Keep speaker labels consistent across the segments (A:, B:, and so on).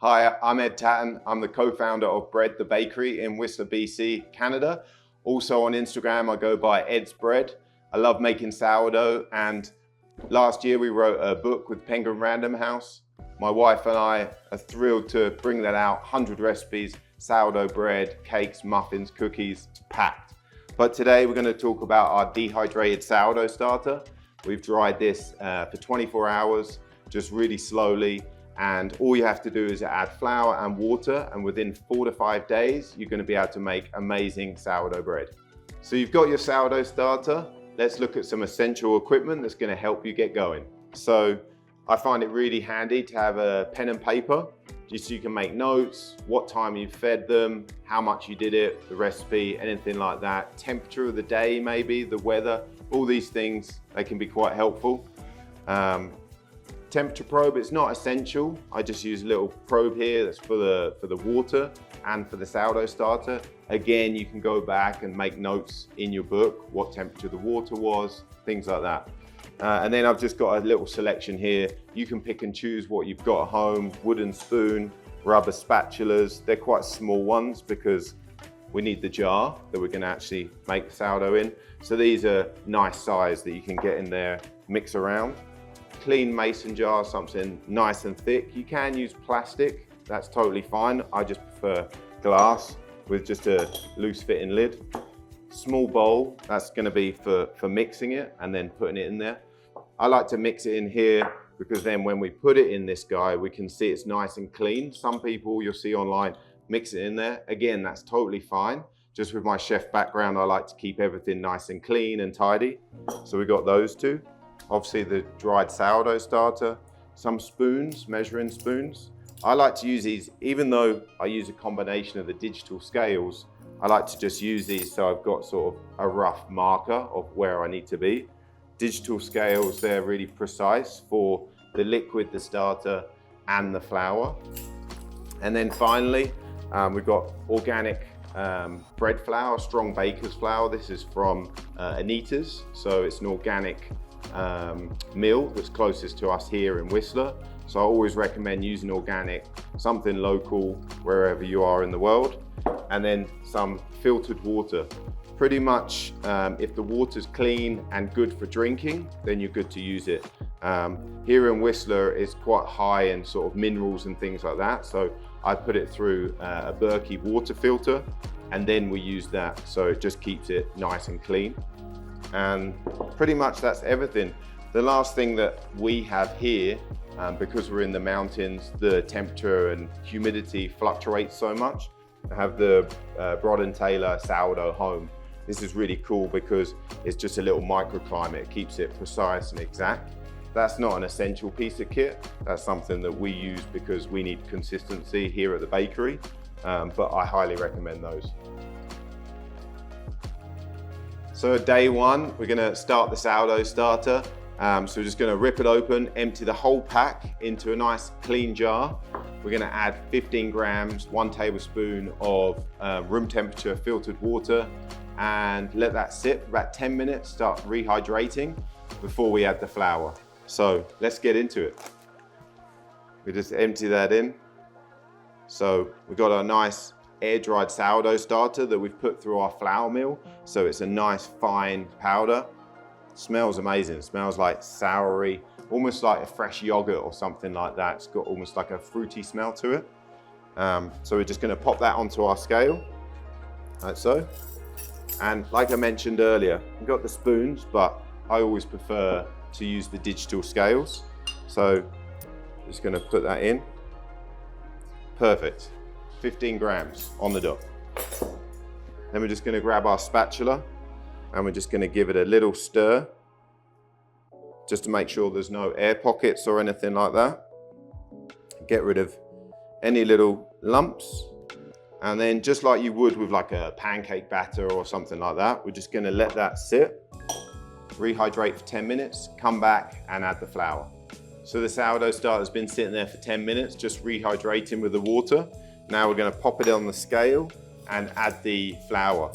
A: Hi, I'm Ed Tatton. I'm the co-founder of BReD, the bakery in Whistler, BC, Canada. Also on Instagram, I go by Ed's Bread. I love making sourdough, and last year we wrote a book with Penguin Random House. My wife and I are thrilled to bring that out, 100 recipes, sourdough bread, cakes, muffins, cookies, packed. But today we're going to talk about our dehydrated sourdough starter. We've dried this for 24 hours, just really slowly. And all you have to do is add flour and water, and within 4 to 5 days, you're going to be able to make amazing sourdough bread. So you've got your sourdough starter. Let's look at some essential equipment that's going to help you get going. So I find it really handy to have a pen and paper, just so you can make notes, what time you fed them, how much you did it, the recipe, anything like that. Temperature of the day, maybe, the weather, all these things, they can be quite helpful. Temperature probe, it's not essential. I just use a little probe here that's for the water and for the sourdough starter. Again, you can go back and make notes in your book, what temperature the water was, things like that. And then I've just got a little selection here. You can pick and choose what you've got at home, wooden spoon, rubber spatulas. They're quite small ones because we need the jar that we're gonna actually make the sourdough in. So these are nice size that you can get in there, mix around. Clean mason jar, something nice and thick. You can use plastic, that's totally fine. I just prefer glass with just a loose fitting lid. Small bowl, that's gonna be for mixing it and then putting it in there. I like to mix it in here because then when we put it in this guy, we can see it's nice and clean. Some people you'll see online mix it in there. Again, that's totally fine. Just with my chef background, I like to keep everything nice and clean and tidy. So we got those two. Obviously the dried sourdough starter, some spoons, measuring spoons. I like to use these, even though I use a combination of the digital scales, I like to just use these so I've got sort of a rough marker of where I need to be. Digital scales, they're really precise for the liquid, the starter, and the flour. And then finally, we've got organic bread flour, strong baker's flour. This is from Anita's, so it's an organic mill that's closest to us here in Whistler. So I always recommend using organic, something local wherever you are in the world. And then some filtered water. Pretty much if the water's clean and good for drinking, then you're good to use it. Here in Whistler it's quite high in sort of minerals and things like that. So I put it through a Berkey water filter, and then we use that. So it just keeps it nice and clean. And pretty much that's everything. The last thing that we have here, because we're in the mountains, the temperature and humidity fluctuates so much. I have the BReD Taylor sourdough home. This is really cool because it's just a little microclimate. It keeps it precise and exact. That's not an essential piece of kit. That's something that we use because we need consistency here at the bakery, but I highly recommend those. So day one, we're gonna start the sourdough starter. So we're just gonna rip it open, empty the whole pack into a nice clean jar. We're gonna add 15 grams, 1 tablespoon of room temperature filtered water, and let that sit for about 10 minutes, start rehydrating before we add the flour. So let's get into it. We just empty that in. So we've got our nice air-dried sourdough starter that we've put through our flour mill. So it's a nice fine powder. It smells amazing. It smells like soury, almost like a fresh yogurt or something like that. It's got almost like a fruity smell to it. So we're just gonna pop that onto our scale, like so. And like I mentioned earlier, we've got the spoons, but I always prefer to use the digital scales. So just gonna put that in. Perfect. 15 grams on the dot. Then we're just going to grab our spatula and we're just going to give it a little stir just to make sure there's no air pockets or anything like that. Get rid of any little lumps, and then just like you would with like a pancake batter or something like that, we're just going to let that sit, rehydrate for 10 minutes, come back and add the flour. So the sourdough starter's been sitting there for 10 minutes, just rehydrating with the water. Now we're going to pop it on the scale and add the flour.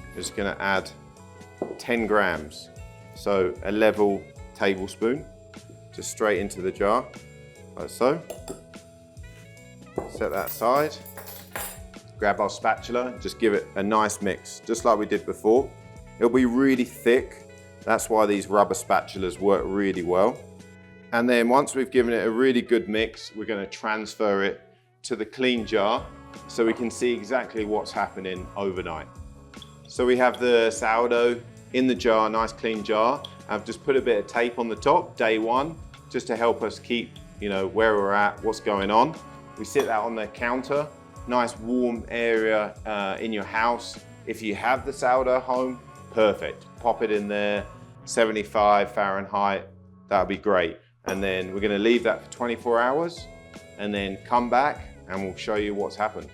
A: We're just going to add 10 grams. So a level tablespoon, just straight into the jar, like so. Set that aside. Grab our spatula, just give it a nice mix, just like we did before. It'll be really thick. That's why these rubber spatulas work really well. And then once we've given it a really good mix, we're going to transfer it to the clean jar so we can see exactly what's happening overnight. So we have the sourdough in the jar, nice clean jar. I've just put a bit of tape on the top, day one, just to help us keep, where we're at, what's going on. We sit that on the counter. Nice warm area in your house. If you have the sourdough home, perfect. Pop it in there, 75 Fahrenheit, that would be great. And then we're gonna leave that for 24 hours and then come back and we'll show you what's happened.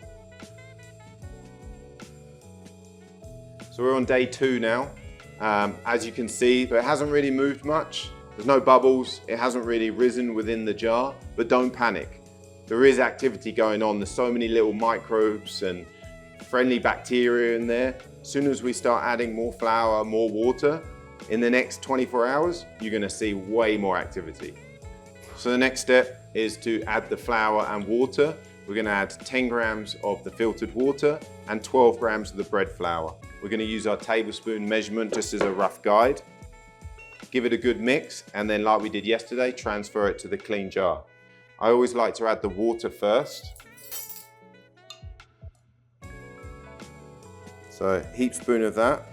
A: So we're on day 2 now. As you can see, but it hasn't really moved much. There's no bubbles, it hasn't really risen within the jar, but don't panic. There is activity going on. There's so many little microbes and friendly bacteria in there. As soon as we start adding more flour, more water, in the next 24 hours, you're gonna see way more activity. So the next step is to add the flour and water. We're gonna add 10 grams of the filtered water and 12 grams of the bread flour. We're gonna use our tablespoon measurement just as a rough guide. Give it a good mix, and then like we did yesterday, transfer it to the clean jar. I always like to add the water first. So a heap spoon of that.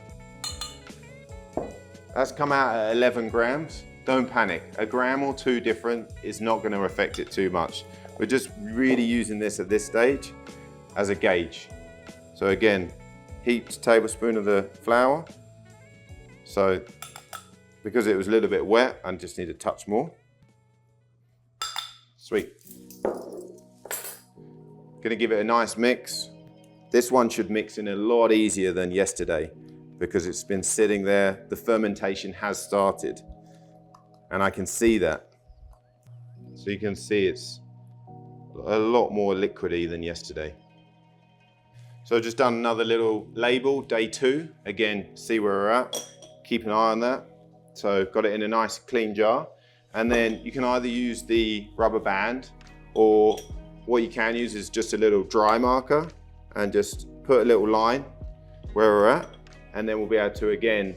A: That's come out at 11 grams. Don't panic. A gram or 2 different is not going to affect it too much. We're just really using this at this stage as a gauge. So again, heaped tablespoon of the flour. So because it was a little bit wet, I just need a touch more. Sweet. Gonna give it a nice mix. This one should mix in a lot easier than yesterday because it's been sitting there. The fermentation has started and I can see that. So you can see it's a lot more liquidy than yesterday. So I've just done another little label, day 2. Again, see where we're at. Keep an eye on that. So got it in a nice clean jar. And then you can either use the rubber band, or what you can use is just a little dry marker and just put a little line where we're at. And then we'll be able to, again,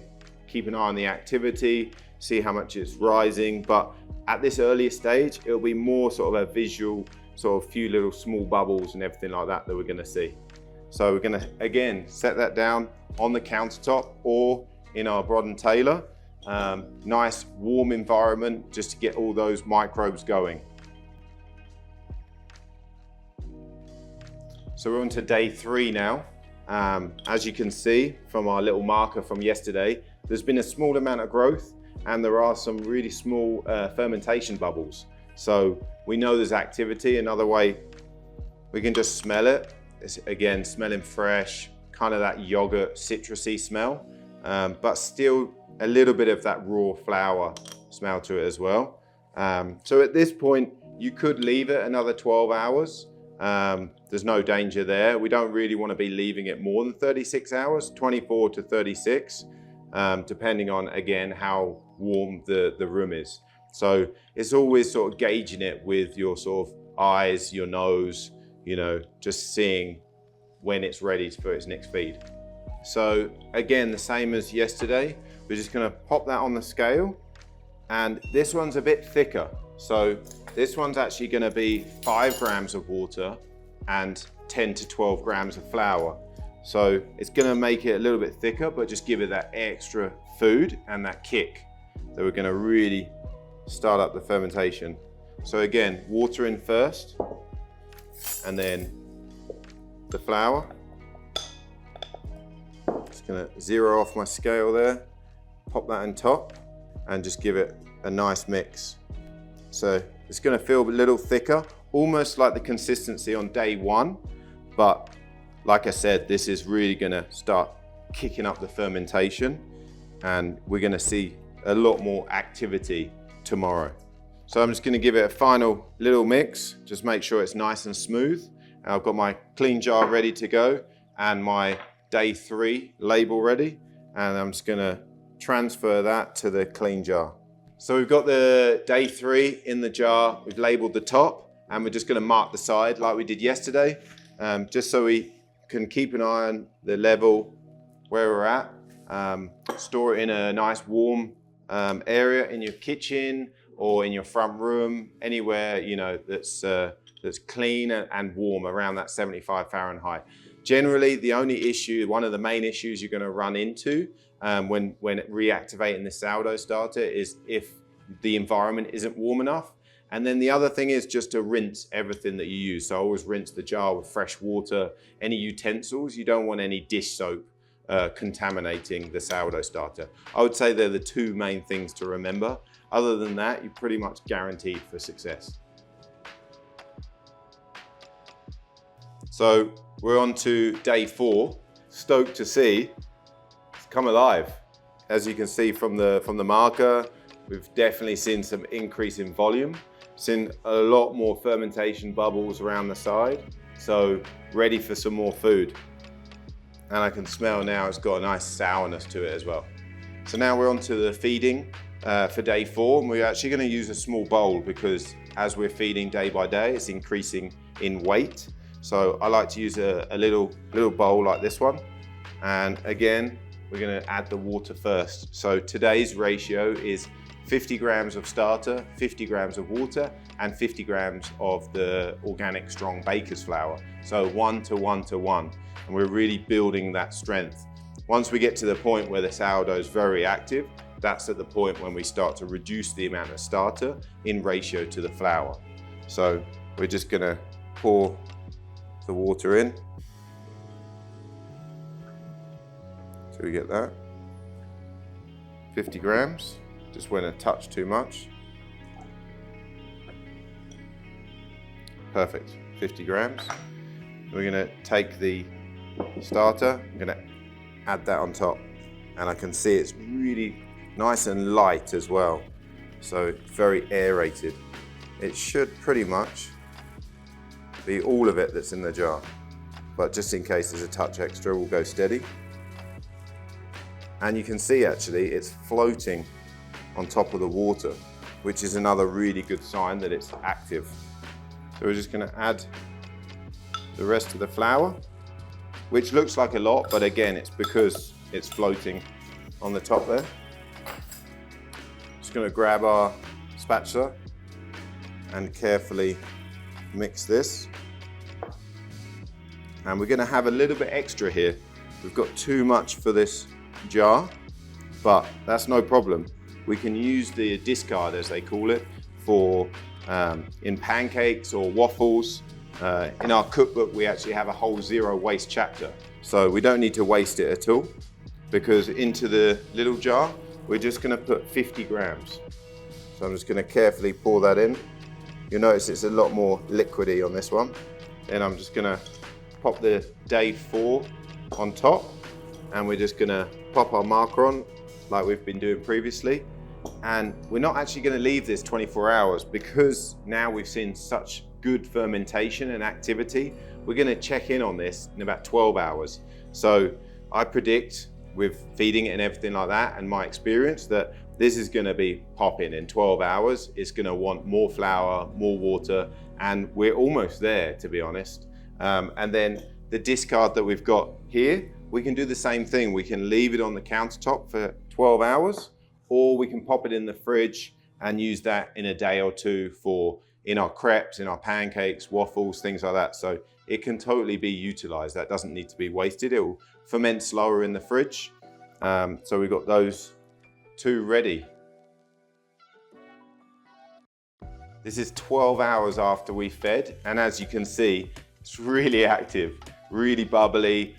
A: keep an eye on the activity, see how much it's rising. But at this earlier stage, it'll be more sort of a visual, sort of few little small bubbles and everything like that we're gonna see. So we're gonna, again, set that down on the countertop or in our BReD Taylor. Nice warm environment just to get all those microbes going. So we're on to day 3 now. As you can see from our little marker from yesterday, there's been a small amount of growth and there are some really small fermentation bubbles. So we know there's activity. Another way, we can just smell it. It's, again, smelling fresh, kind of that yogurt citrusy smell, but still a little bit of that raw flour smell to it as well. So at this point, you could leave it another 12 hours. There's no danger there. We don't really want to be leaving it more than 36 hours, 24 to 36, depending on, again, how warm the room is. So it's always sort of gauging it with your sort of eyes, your nose, just seeing when it's ready for its next feed. So again, the same as yesterday, we're just gonna pop that on the scale, and this one's a bit thicker. So this one's actually gonna be 5 grams of water and 10 to 12 grams of flour. So it's gonna make it a little bit thicker, but just give it that extra food and that kick. So we're gonna really start up the fermentation. So again, water in first, and then the flour. Just gonna zero off my scale there, pop that on top, and just give it a nice mix. So it's gonna feel a little thicker, almost like the consistency on day 1, but like I said, this is really gonna start kicking up the fermentation, and we're gonna see a lot more activity tomorrow. So I'm just gonna give it a final little mix, just make sure it's nice and smooth. And I've got my clean jar ready to go and my day 3 label ready. And I'm just gonna transfer that to the clean jar. So we've got the day 3 in the jar, we've labeled the top, and we're just going to mark the side like we did yesterday, just so we can keep an eye on the level where we're at. Store it in a nice warm area in your kitchen or in your front room, anywhere that's clean and warm around that 75 Fahrenheit. Generally, the only issue, one of the main issues you're going to run into when reactivating the sourdough starter is if the environment isn't warm enough. And then the other thing is just to rinse everything that you use. So always rinse the jar with fresh water. Any utensils, you don't want any dish soap contaminating the sourdough starter. I would say they're the two main things to remember. Other than that, you're pretty much guaranteed for success. So we're on to day 4. Stoked to see it's come alive. As you can see from the marker, we've definitely seen some increase in volume. Seen a lot more fermentation bubbles around the side. So ready for some more food. And I can smell now it's got a nice sourness to it as well. So now we're on to the feeding for day 4. And we're actually going to use a small bowl because as we're feeding day by day, it's increasing in weight. So I like to use a little bowl like this one. And again, we're going to add the water first. So today's ratio is 50 grams of starter, 50 grams of water, and 50 grams of the organic strong baker's flour. So 1 to 1 to 1. And we're really building that strength. Once we get to the point where the sourdough is very active, that's at the point when we start to reduce the amount of starter in ratio to the flour. So we're just going to pour the water in. So we get that. 50 grams. Just went a touch too much. Perfect, 50 grams. We're gonna take the starter, I'm gonna add that on top. And I can see it's really nice and light as well. So very aerated. It should pretty much be all of it that's in the jar. But just in case there's a touch extra, we'll go steady. And you can see actually it's floating on top of the water, which is another really good sign that it's active. So we're just going to add the rest of the flour, which looks like a lot, but again, it's because it's floating on the top there. Just going to grab our spatula and carefully mix this. And we're going to have a little bit extra here. We've got too much for this jar, but that's no problem. We can use the discard, as they call it, for in pancakes or waffles. In our cookbook, we actually have a whole zero waste chapter. So we don't need to waste it at all, because into the little jar, we're just gonna put 50 grams. So I'm just gonna carefully pour that in. You'll notice it's a lot more liquidy on this one. Then I'm just gonna pop the day 4 on top, and we're just gonna pop our marker on like we've been doing previously. And we're not actually going to leave this 24 hours because now we've seen such good fermentation and activity. We're going to check in on this in about 12 hours. So I predict, with feeding it and everything like that and my experience, that this is going to be popping in 12 hours. It's going to want more flour, more water, and we're almost there, to be honest. And then the discard that we've got here, we can do the same thing. We can leave it on the countertop for 12 hours. Or we can pop it in the fridge and use that in a day or two for in our crepes, in our pancakes, waffles, things like that. So it can totally be utilized. That doesn't need to be wasted. It will ferment slower in the fridge. So we've got those 2 ready. This is 12 hours after we fed. And as you can see, it's really active, really bubbly.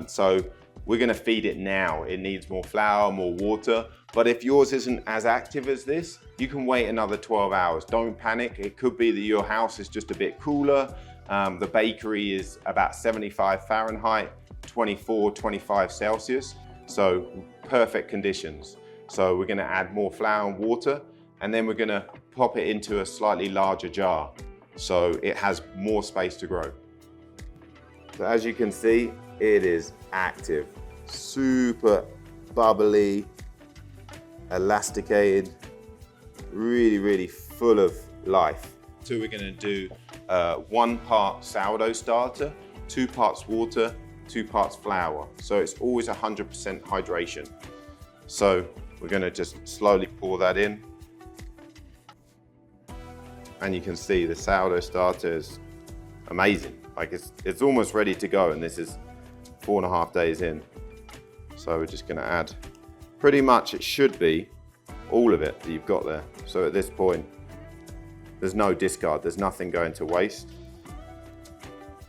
A: So we're gonna feed it now. It needs more flour, more water. But if yours isn't as active as this, you can wait another 12 hours. Don't panic. It could be that your house is just a bit cooler. The bakery is about 75 Fahrenheit, 24, 25 Celsius. So perfect conditions. So we're gonna add more flour and water, and then we're gonna pop it into a slightly larger jar so it has more space to grow. So as you can see, it is active, super bubbly, elasticated, really, really full of life. So we're gonna do 1 part sourdough starter, 2 parts water, 2 parts flour. So it's always 100% hydration. So we're going to just slowly pour that in. And you can see the sourdough starter is amazing. Like it's almost ready to go, and this is 4.5 days in. So we're just going to add, pretty much it should be all of it that you've got there. So at this point, there's no discard, there's nothing going to waste.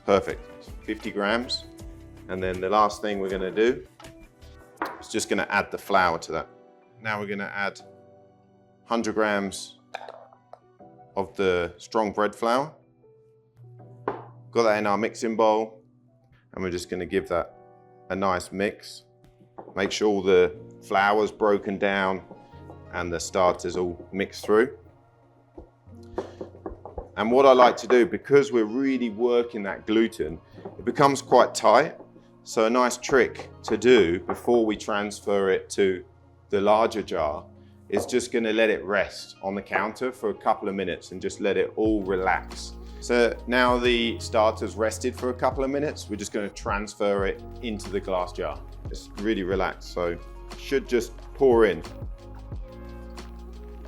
A: Perfect, 50 grams. And then the last thing we're going to do is just going to add the flour to that. Now we're going to add 100 grams of the strong bread flour. Got that in our mixing bowl, and we're just going to give that a nice mix. Make sure all the flour's broken down and the starter's all mixed through. And what I like to do, because we're really working that gluten, it becomes quite tight. So a nice trick to do before we transfer it to the larger jar is just going to let it rest on the counter for a couple of minutes and just let it all relax. So now the starter's rested for a couple of minutes, we're just going to transfer it into the glass jar. It's really relaxed, so it should just pour in.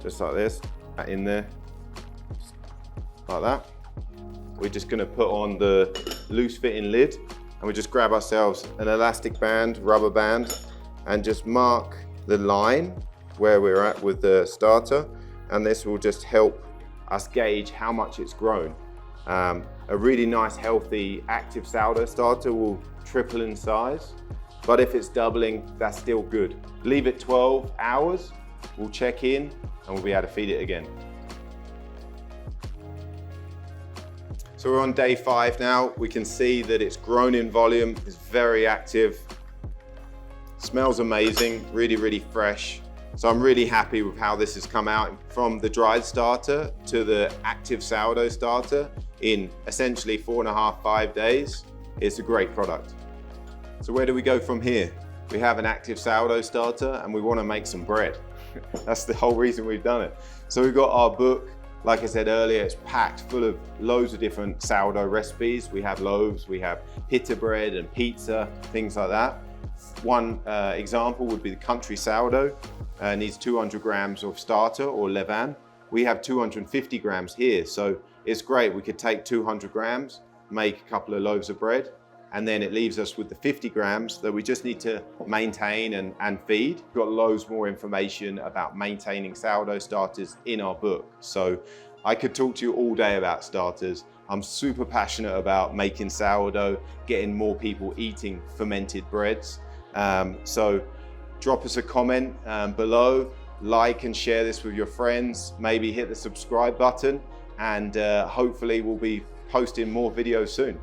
A: Just like this, in there, just like that. We're just going to put on the loose fitting lid, and we just grab ourselves an elastic band, rubber band, and just mark the line where we're at with the starter, and this will just help us gauge how much it's grown. A really nice, healthy, active sourdough starter will triple in size, but if it's doubling, that's still good. Leave it 12 hours, we'll check in, and we'll be able to feed it again. So we're on day 5 now. We can see that it's grown in volume, it's very active, smells amazing, really, really fresh. So I'm really happy with how this has come out from the dried starter to the active sourdough starter in essentially 4.5, 5 days. It's a great product. So where do we go from here? We have an active sourdough starter and we want to make some bread. That's the whole reason we've done it. So we've got our book. Like I said earlier, it's packed full of loads of different sourdough recipes. We have loaves, we have pita bread and pizza, things like that. One example would be the country sourdough. Needs 200 grams of starter or levain. We have 250 grams here, so it's great. We could take 200 grams, make a couple of loaves of bread, and then it leaves us with the 50 grams that we just need to maintain and feed. We've got loads more information about maintaining sourdough starters in our book. So I could talk to you all day about starters. I'm super passionate about making sourdough, getting more people eating fermented breads. So drop us a comment below, like and share this with your friends, maybe hit the subscribe button, and hopefully we'll be posting more videos soon.